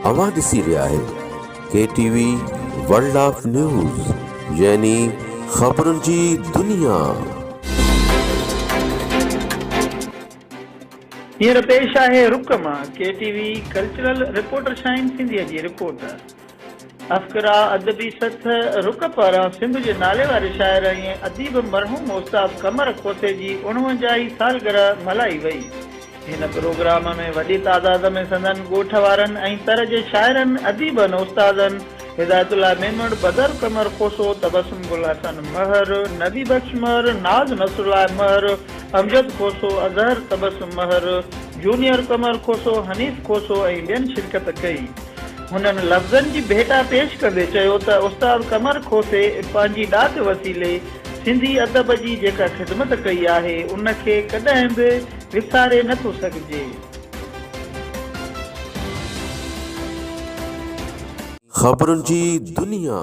अवां ॾिसी रहिया आहियो KTV वर्ल्ड ऑफ न्यूज़ यानी ख़बरुनि जी दुनिया। हींअर पेश आहे रुक मां KTV कल्चरल रिपोर्टर शाहीन सिंधीअ जी रिपोर्ट। افقراه ادبي सथ रुक पारां सिंध जे नाले वारे शाइर ऐं अदीब مرحوم استاد कमर कोसे जी 49 सालगिरह मल्हाई वई। हिन प्रोग्राम में वॾी तादाद में संदन ॻोठ वारनि ऐं तर जे शाइरनि अदीबनि उस्तादनि हिदायतुल्लाह मेमण बदर कमर कोसो तबसुम गुल हसन महर नबी बख्श महर नाज नसरुल्लाह महर अमजद कोसो अजहर तबसुम महर जूनियर कमर कोसो हनीफ कोसो ऐं ॿियनि शिरकत कई। हुननि लफ़्ज़नि जी भेटा पेश कंदे चयो त उस्ताद कमर खोसे पंहिंजी ॾात वसीले सिंधी अदब जी जेका ख़िदमत कई आहे उनखे कॾहिं बि विसारे नथो सघिजे। ख़बरुनि जी दुनिया।